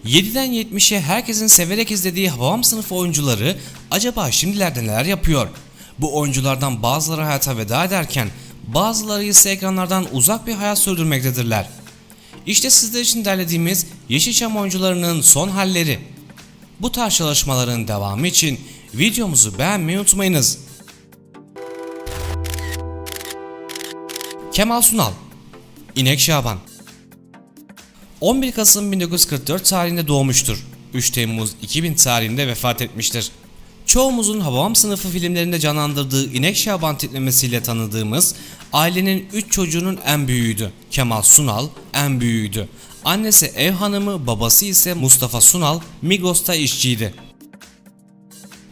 7'den 70'e herkesin severek izlediği Hababam sınıfı oyuncuları acaba şimdilerde neler yapıyor? Bu oyunculardan bazıları hayata veda ederken bazıları ise ekranlardan uzak bir hayat sürdürmektedirler. İşte sizler için derlediğimiz Yeşilçam oyuncularının son halleri. Bu tarz çalışmaların devamı için videomuzu beğenmeyi unutmayınız. Kemal Sunal, İnek Şaban 11 Kasım 1944 tarihinde doğmuştur. 3 Temmuz 2000 tarihinde vefat etmiştir. Çoğumuzun Hababam sınıfı filmlerinde canlandırdığı İnek Şaban tiplemesiyle tanıdığımız ailenin 3 çocuğunun en büyüğüydü. Kemal Sunal en büyüğüydü. Annesi ev hanımı, babası ise Mustafa Sunal Migros'ta işçiydi.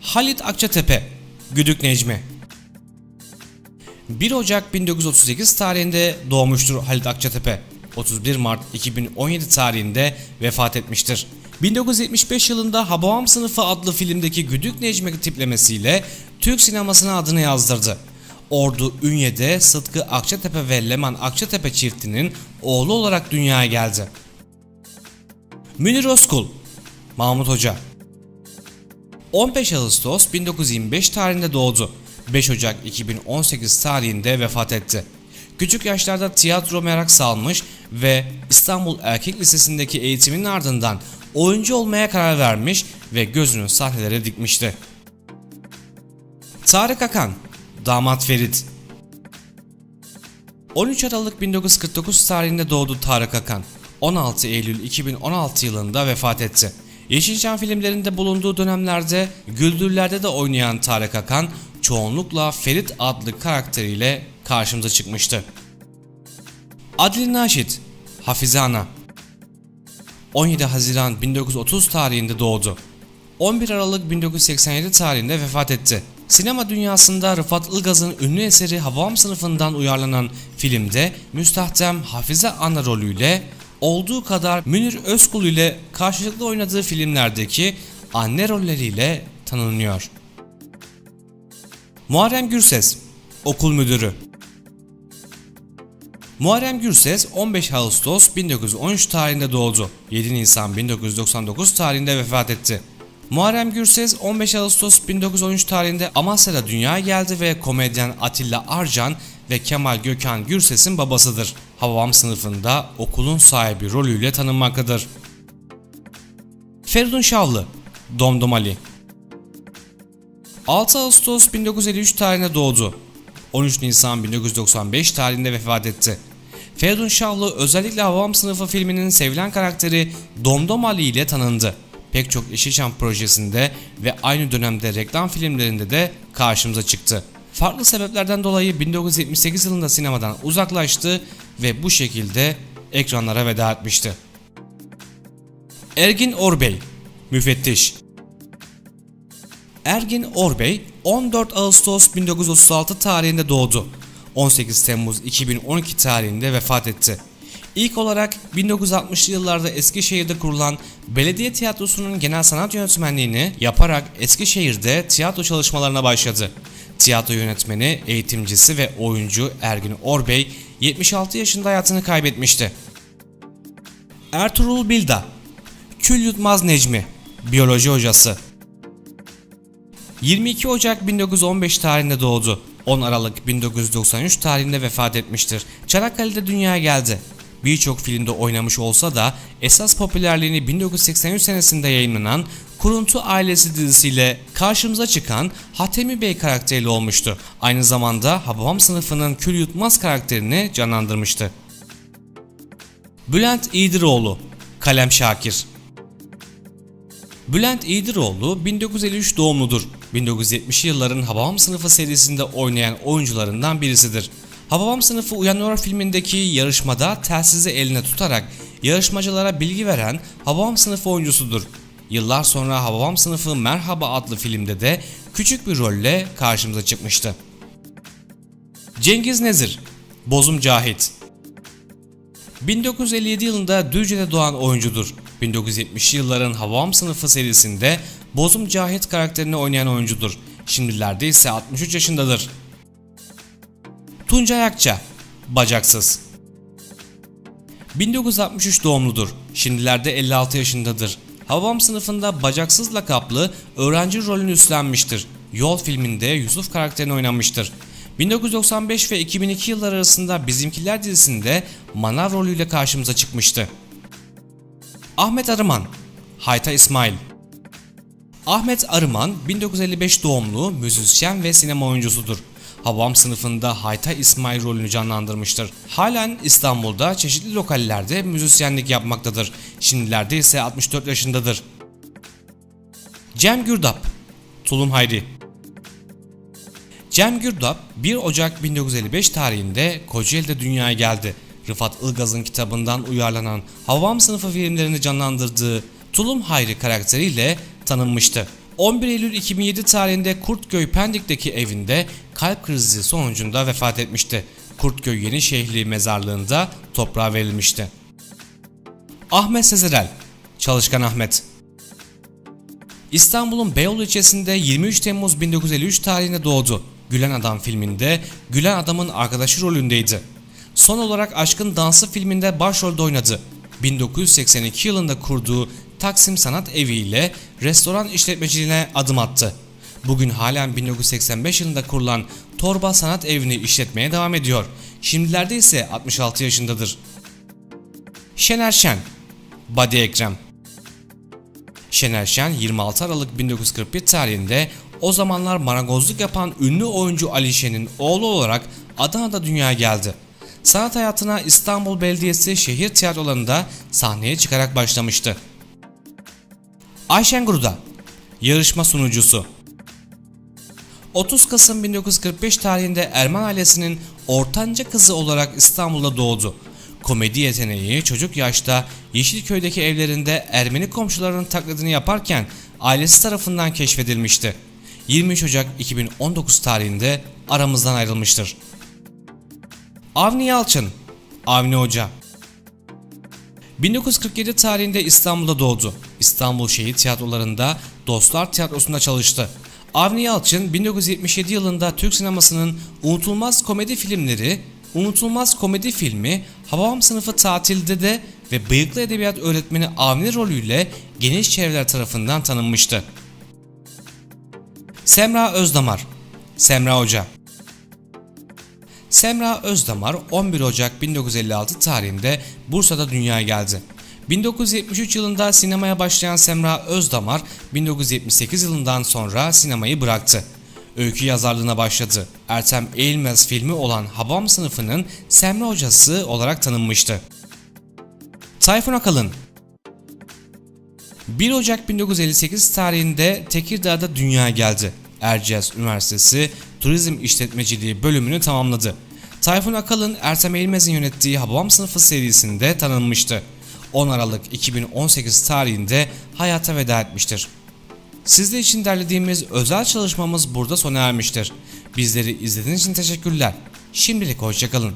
Halit Akçatepe, Güdük Necmi 1 Ocak 1938 tarihinde doğmuştur Halit Akçatepe. 31 Mart 2017 tarihinde vefat etmiştir. 1975 yılında Hababam Sınıfı adlı filmdeki Güdük Necmi tiplemesiyle Türk sinemasına adını yazdırdı. Ordu Ünye'de Sıtkı Akçatepe ve Leman Akçatepe çiftinin oğlu olarak dünyaya geldi. Münir Özkul, Mahmut Hoca 15 Ağustos 1925 tarihinde doğdu. 5 Ocak 2018 tarihinde vefat etti. Küçük yaşlarda tiyatro merak salmış ve İstanbul Erkek Lisesi'ndeki eğitiminin ardından oyuncu olmaya karar vermiş ve gözünü sahnelere dikmişti. Tarık Akan, Damat Ferit 13 Aralık 1949 tarihinde doğdu Tarık Akan. 16 Eylül 2016 yılında vefat etti. Yeşilçam filmlerinde bulunduğu dönemlerde Güldürler'de de oynayan Tarık Akan çoğunlukla Ferit adlı karakteriyle karşımıza çıkmıştı. Adil Naşit, Hafize Ana 17 Haziran 1930 tarihinde doğdu. 11 Aralık 1987 tarihinde vefat etti. Sinema dünyasında Rıfat Ilgaz'ın ünlü eseri Hababam Sınıfı'ndan uyarlanan filmde müstahdem Hafize Ana rolüyle olduğu kadar Münir Özkul ile karşılıklı oynadığı filmlerdeki anne rolleriyle tanınıyor. Muharrem Gürses, Okul Müdürü Muharrem Gürses 15 Ağustos 1913 tarihinde doğdu. 7 Nisan 1999 tarihinde vefat etti. Muharrem Gürses 15 Ağustos 1913 tarihinde Amasya'da dünyaya geldi ve komedyen Atilla Arcan ve Kemal Gökhan Gürses'in babasıdır. Hababam Sınıfı'nda okulun sahibi rolüyle tanınmaktadır. Feridun Şavlı, Domdom Ali 6 Ağustos 1953 tarihinde doğdu. 13 Nisan 1995 tarihinde vefat etti. Feridun Şavlı özellikle Hababam Sınıfı filminin sevilen karakteri Domdom Ali ile tanındı. Pek çok Yeşilçam projesinde ve aynı dönemde reklam filmlerinde de karşımıza çıktı. Farklı sebeplerden dolayı 1978 yılında sinemadan uzaklaştı ve bu şekilde ekranlara veda etmişti. Ergin Orbey, Müfettiş Ergin Orbey 14 Ağustos 1936 tarihinde doğdu. 18 Temmuz 2012 tarihinde vefat etti. İlk olarak 1960'lı yıllarda Eskişehir'de kurulan Belediye Tiyatrosu'nun genel sanat yönetmenliğini yaparak Eskişehir'de tiyatro çalışmalarına başladı. Tiyatro yönetmeni, eğitimcisi ve oyuncu Ergin Orbey 76 yaşında hayatını kaybetmişti. Ertuğrul Bilda, Kül Yutmaz Necmi, Biyoloji hocası 22 Ocak 1915 tarihinde doğdu. 10 Aralık 1993 tarihinde vefat etmiştir. Çanakkale'de dünyaya geldi. Birçok filmde oynamış olsa da esas popülerliğini 1983 senesinde yayınlanan Kuruntu Ailesi dizisiyle karşımıza çıkan Hatemi Bey karakteriyle olmuştu. Aynı zamanda Hababam Sınıfı'nın Kül Yutmaz karakterini canlandırmıştı. Bülent İğdiroğlu, Kalem Şakir Bülent İğdiroğlu 1953 doğumludur. 1970'li yılların Hababam Sınıfı serisinde oynayan oyuncularından birisidir. Hababam Sınıfı Uyanıyor filmindeki yarışmada telsizi eline tutarak yarışmacılara bilgi veren Hababam Sınıfı oyuncusudur. Yıllar sonra Hababam Sınıfı Merhaba adlı filmde de küçük bir rolle karşımıza çıkmıştı. Cengiz Nezir, Bozum Cahit 1957 yılında Düzce'de doğan oyuncudur. 1970'li yılların Hababam Sınıfı serisinde Bozum Cahit karakterini oynayan oyuncudur. Şimdilerde ise 63 yaşındadır. Tuncay Akça, Bacaksız 1963 doğumludur. Şimdilerde 56 yaşındadır. Hababam sınıfında bacaksız lakaplı öğrenci rolünü üstlenmiştir. Yol filminde Yusuf karakterini oynamıştır. 1995 ve 2002 yılları arasında Bizimkiler dizisinde manav rolüyle karşımıza çıkmıştı. Ahmet Arıman, Hayta İsmail. Ahmet Arıman 1955 doğumlu müzisyen ve sinema oyuncusudur. Hababam sınıfında Hayta İsmail rolünü canlandırmıştır. Halen İstanbul'da çeşitli lokallerde müzisyenlik yapmaktadır. Şimdilerde ise 64 yaşındadır. Cem Gürdap, Tulum Hayri. Cem Gürdap 1 Ocak 1955 tarihinde Kocaeli'de dünyaya geldi. Rıfat Ilgaz'ın kitabından uyarlanan Hababam sınıfı filmlerini canlandırdığı Tulum Hayri karakteriyle tanınmıştı. 11 Eylül 2007 tarihinde Kurtköy Pendik'teki evinde kalp krizi sonucunda vefat etmişti. Kurtköy Yenişehirli mezarlığında toprağa verilmişti. Ahmet Sezerel, Çalışkan Ahmet. İstanbul'un Beyoğlu ilçesinde 23 Temmuz 1953 tarihinde doğdu. Gülen Adam filminde Gülen Adam'ın arkadaşı rolündeydi. Son olarak Aşkın Dansı filminde başrolde oynadı. 1982 yılında kurduğu Taksim Sanat Evi ile restoran işletmeciliğine adım attı. Bugün halen 1985 yılında kurulan Torba Sanat Evi'ni işletmeye devam ediyor. Şimdilerde ise 66 yaşındadır. Şener Şen, Badi Ekrem. Şener Şen 26 Aralık 1941 tarihinde o zamanlar marangozluk yapan ünlü oyuncu Ali Şen'in oğlu olarak Adana'da dünyaya geldi. Sanat hayatına İstanbul Belediyesi şehir tiyatrolarında sahneye çıkarak başlamıştı. Ayşen Gruda, yarışma sunucusu. 30 Kasım 1945 tarihinde Erman ailesinin ortanca kızı olarak İstanbul'da doğdu. Komedi yeteneği çocuk yaşta Yeşilköy'deki evlerinde Ermeni komşularının taklidini yaparken ailesi tarafından keşfedilmişti. 23 Ocak 2019 tarihinde aramızdan ayrılmıştır. Avni Yalçın, Avni Hoca. 1947 tarihinde İstanbul'da doğdu. İstanbul Şehir Tiyatrolarında Dostlar Tiyatrosu'nda çalıştı. Avni Yalçın 1977 yılında Türk sinemasının unutulmaz komedi filmi Hababam Sınıfı Tatilde de ve Bıyıklı Edebiyat Öğretmeni Avni rolüyle geniş çevreler tarafından tanınmıştı. Semra Özdamar, Semra Hoca. Semra Özdamar 11 Ocak 1956 tarihinde Bursa'da dünyaya geldi. 1973 yılında sinemaya başlayan Semra Özdamar 1978 yılından sonra sinemayı bıraktı. Öykü yazarlığına başladı. Ertem Eğilmez filmi olan Hababam Sınıfı'nın Semra hocası olarak tanınmıştı. Tayfun Akalın. 1 Ocak 1958 tarihinde Tekirdağ'da dünyaya geldi. Erciyes Üniversitesi Turizm İşletmeciliği bölümünü tamamladı. Tayfun Akalın, Ertem Eğilmez'in yönettiği Hababam Sınıfı serisinde tanınmıştı. 10 Aralık 2018 tarihinde hayata veda etmiştir. Sizler için derlediğimiz özel çalışmamız burada sona ermiştir. Bizleri izlediğiniz için teşekkürler. Şimdilik hoşça kalın.